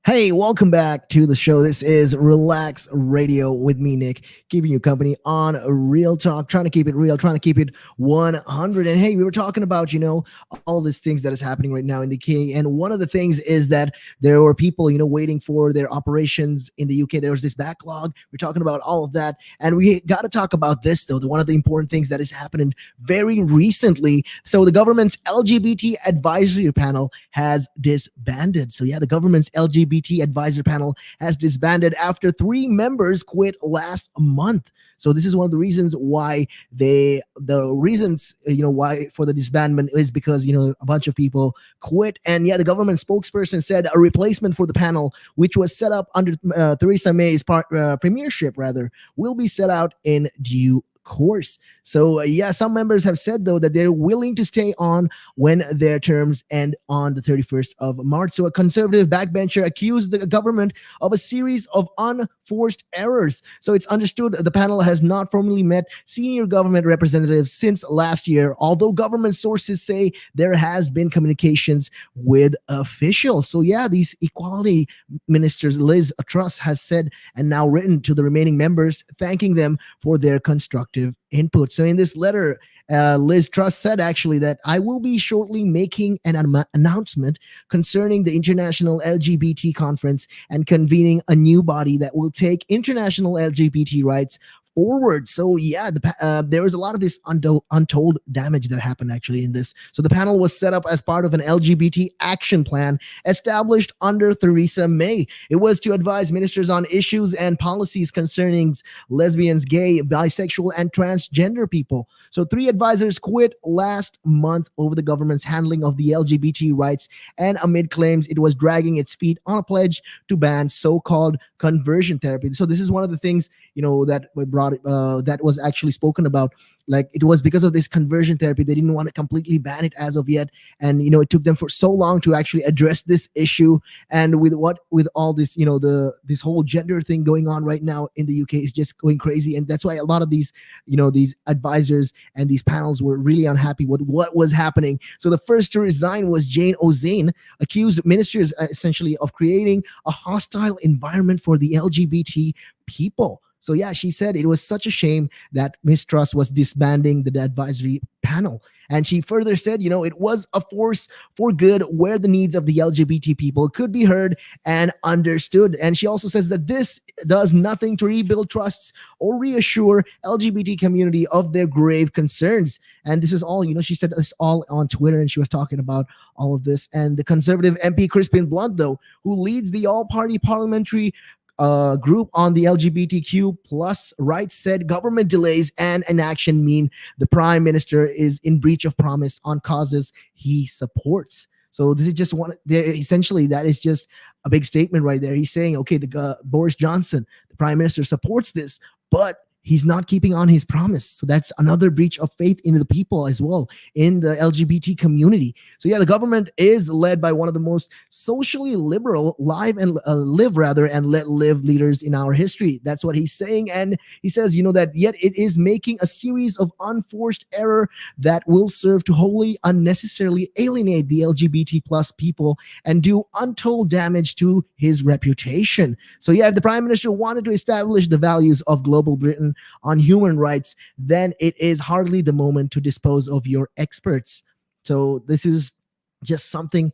Hey, welcome back to the show. This is Relax Radio with me, Nick, keeping you company on Real Talk, trying to keep it real, trying to keep it 100. And hey, we were talking about, all these things that is happening right now in the UK. And one of the things is that there were people, waiting for their operations in the UK. There was this backlog. We're talking about all of that. And we got to talk about this, though, one of the important things that is happening very recently. So the government's LGBT advisory panel has disbanded. So yeah, the government's LGBT advisor panel has disbanded after 3 members quit last month. So this is one of the reasons why why for the disbandment is because, a bunch of people quit. And yeah, the government spokesperson said a replacement for the panel, which was set up under Theresa May's premiership, will be set out in due course. So yeah, some members have said though that they're willing to stay on when their terms end on the 31st of March. So a conservative backbencher accused the government of a series of unforced errors. So it's understood the panel has not formally met senior government representatives since last year, although government sources say there has been communications with officials. So yeah, these equality ministers, Liz Truss has said and now written to the remaining members, thanking them for their constructive input. So in this letter, Liz Truss said actually that I will be shortly making an announcement concerning the International LGBT Conference and convening a new body that will take international LGBT rights forward. So yeah, there was a lot of this untold damage that happened actually in this. So the panel was set up as part of an LGBT action plan established under Theresa May. It was to advise ministers on issues and policies concerning lesbians, gay, bisexual, and transgender people. So 3 advisors quit last month over the government's handling of the LGBT rights and amid claims it was dragging its feet on a pledge to ban so-called conversion therapy. So this is one of the things, that we brought that was actually spoken about. Like it was because of this conversion therapy, they didn't want to completely ban it as of yet, and it took them for so long to actually address this issue. And with all this, this whole gender thing going on right now in the UK is just going crazy, and that's why a lot of these, these advisors and these panels were really unhappy with what was happening. So the first to resign was Jane O'Zane, accused ministers essentially of creating a hostile environment for the LGBT people. So yeah, she said it was such a shame that Ms. Truss was disbanding the advisory panel. And she further said, it was a force for good where the needs of the LGBT people could be heard and understood. And she also says that this does nothing to rebuild trusts or reassure LGBT community of their grave concerns. And this is all, she said this all on Twitter, and she was talking about all of this. And the conservative MP Crispin Blunt, though, who leads the all-party parliamentary group on the LGBTQ plus rights, said government delays and inaction mean the prime minister is in breach of promise on causes he supports. So this is just essentially that is just a big statement right there. He's saying, okay, Boris Johnson, the prime minister, supports this, but he's not keeping on his promise. So that's another breach of faith in the people as well, in the LGBT community. So yeah, the government is led by one of the most socially liberal live and let live leaders in our history. That's what he's saying. And he says, that yet it is making a series of unforced error that will serve to wholly unnecessarily alienate the LGBT plus people and do untold damage to his reputation. So yeah, if the prime minister wanted to establish the values of global Britain on human rights, then it is hardly the moment to dispose of your experts. So this is just something,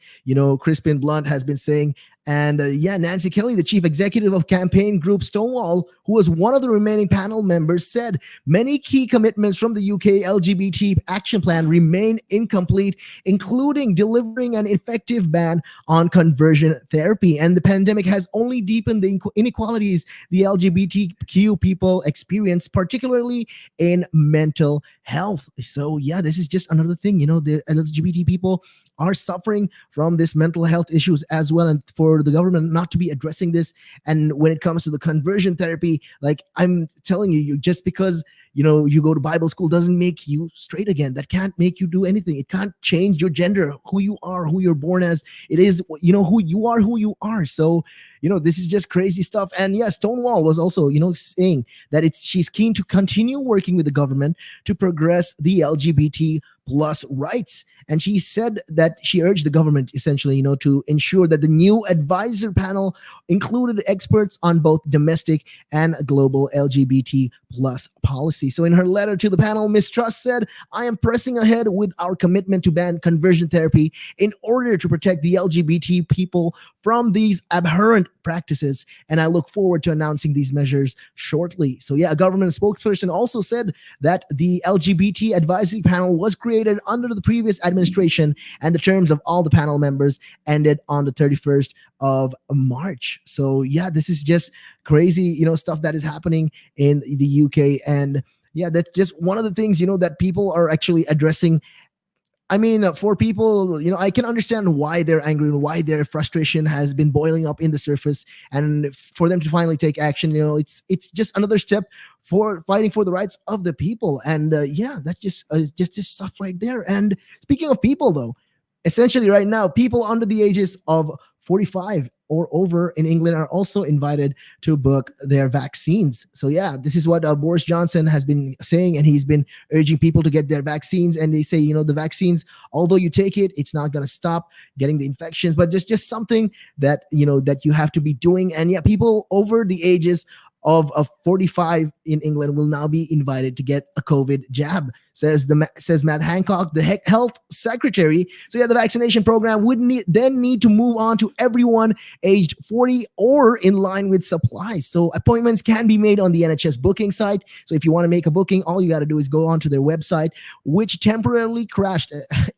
Crispin Blunt has been saying. And Nancy Kelly, the chief executive of campaign group Stonewall, who was one of the remaining panel members, said many key commitments from the UK LGBT action plan remain incomplete, including delivering an effective ban on conversion therapy. And the pandemic has only deepened the inequalities the LGBTQ people experience, particularly in mental health. So yeah, this is just another thing, the LGBT people are suffering from this mental health issues as well. And for the government not to be addressing this, and when it comes to the conversion therapy, like I'm telling you, just because you go to Bible school doesn't make you straight again. That can't make you do anything. It can't change your gender, who you are, who you're born as. It is, who you are. So, this is just crazy stuff. And yeah, Stonewall was also, saying that she's keen to continue working with the government to progress the LGBT plus rights. And she said that she urged the government essentially, to ensure that the new advisor panel included experts on both domestic and global LGBT plus policy. So in her letter to the panel, Ms. Truss said, I am pressing ahead with our commitment to ban conversion therapy in order to protect the LGBT people from these abhorrent practices. And I look forward to announcing these measures shortly. So yeah, a government spokesperson also said that the LGBT advisory panel was created under the previous administration, and the terms of all the panel members ended on the 31st of March. So yeah, this is just crazy, stuff that is happening in the UK. And yeah, that's just one of the things, that people are actually addressing. I mean, for people, I can understand why they're angry and why their frustration has been boiling up in the surface. And for them to finally take action, it's just another step for fighting for the rights of the people. And yeah, that's just stuff right there. And speaking of people, though, essentially right now, people under the ages of 45 or over in England are also invited to book their vaccines. So yeah, this is what Boris Johnson has been saying, and he's been urging people to get their vaccines. And they say, the vaccines, although you take it, it's not going to stop getting the infections, but just something that that you have to be doing. And yeah, people over the ages of 45 in England will now be invited to get a COVID jab, says Matt Hancock, the health secretary. So yeah, the vaccination program would need to move on to everyone aged 40 or in line with supplies. So appointments can be made on the NHS booking site. So if you want to make a booking, all you got to do is go onto their website, which temporarily crashed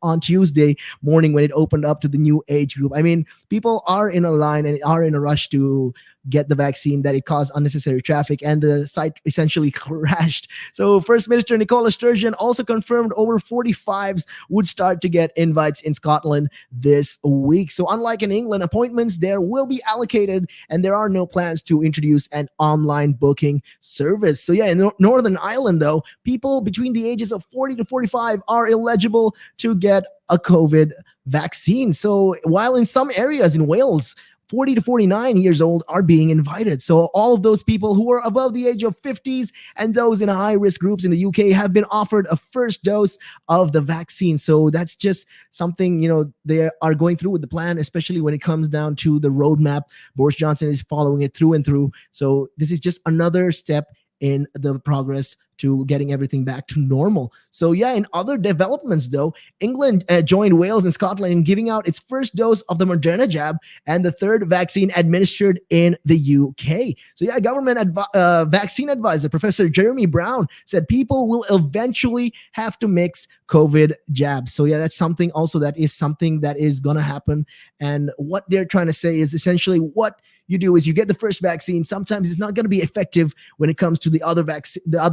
on Tuesday morning when it opened up to the new age group. I mean, people are in a line and are in a rush to get the vaccine, that it caused unnecessary traffic, and the site essentially crashed. So First Minister Nicola Sturgeon also confirmed over 45s would start to get invites in Scotland this week. So unlike in England, appointments there will be allocated, and there are no plans to introduce an online booking service. So yeah, in Northern Ireland, though, people between the ages of 40 to 45 are eligible to get a COVID vaccine. So while in some areas in Wales, 40 to 49 years old are being invited. So all of those people who are above the age of 50s and those in high-risk groups in the UK have been offered a first dose of the vaccine. So that's just something, they are going through with the plan, especially when it comes down to the roadmap. Boris Johnson is following it through and through. So this is just another step in the progress to getting everything back to normal. So yeah, in other developments though, England joined Wales and Scotland in giving out its first dose of the Moderna jab and the third vaccine administered in the UK. So yeah, government vaccine advisor Professor Jeremy Brown said people will eventually have to mix COVID jabs. So yeah, that's something also that is going to happen. And what they're trying to say is essentially what you do is you get the first vaccine. Sometimes it's not going to be effective when it comes to the other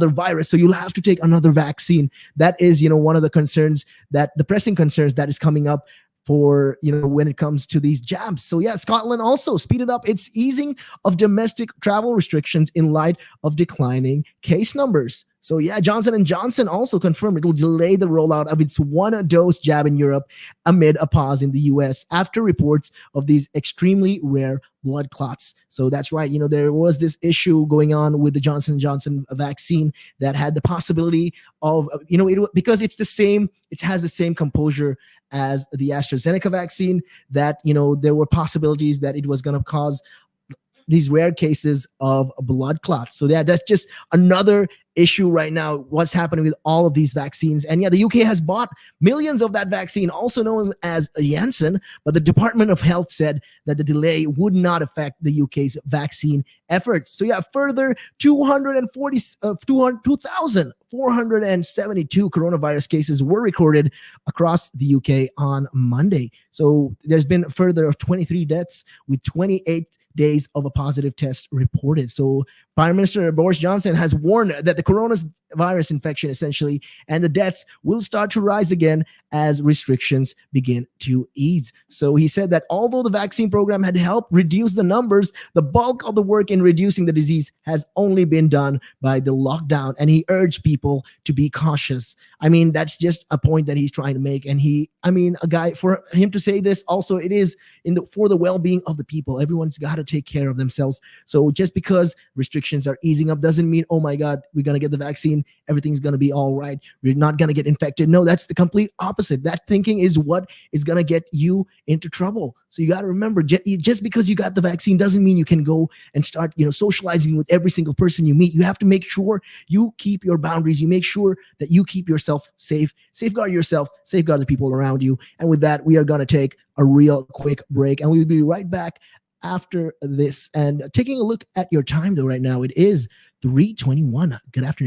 virus. So you'll have to take another vaccine. That is, one of the pressing concerns that is coming up for, when it comes to these jabs. So yeah, Scotland also speeded up its easing of domestic travel restrictions in light of declining case numbers. So yeah, Johnson & Johnson also confirmed it will delay the rollout of its one-dose jab in Europe amid a pause in the US after reports of these extremely rare blood clots. So that's right. There was this issue going on with the Johnson & Johnson vaccine that had the possibility of, because it has the same composure as the AstraZeneca vaccine, that, there were possibilities that it was going to cause these rare cases of blood clots. So that's just another issue right now, what's happening with all of these vaccines. And yeah, the UK has bought millions of that vaccine, also known as Janssen, but the Department of Health said that the delay would not affect the UK's vaccine efforts. So yeah, further 2,472 coronavirus cases were recorded across the UK on Monday. So there's been a further of 23 deaths with 28 days of a positive test reported. So Prime Minister Boris Johnson has warned that the coronavirus infection essentially and the deaths will start to rise again as restrictions begin to ease. So he said that although the vaccine program had helped reduce the numbers, the bulk of the work in reducing the disease has only been done by the lockdown. And he urged people to be cautious. I mean, that's just a point that he's trying to make. And for him to say this also, it is for the well-being of the people. Everyone's got to take care of themselves. So just because restrictions are easing up doesn't mean, oh my God, we're going to get the vaccine everything's going to be all right. You're not going to get infected. No, that's the complete opposite. That thinking is what is going to get you into trouble. So you got to remember, just because you got the vaccine doesn't mean you can go and start, socializing with every single person you meet. You have to make sure you keep your boundaries. You make sure that you keep yourself safe, safeguard yourself, safeguard the people around you. And with that, we are going to take a real quick break, and we'll be right back after this. And taking a look at your time though right now, it is 3:21. Good afternoon.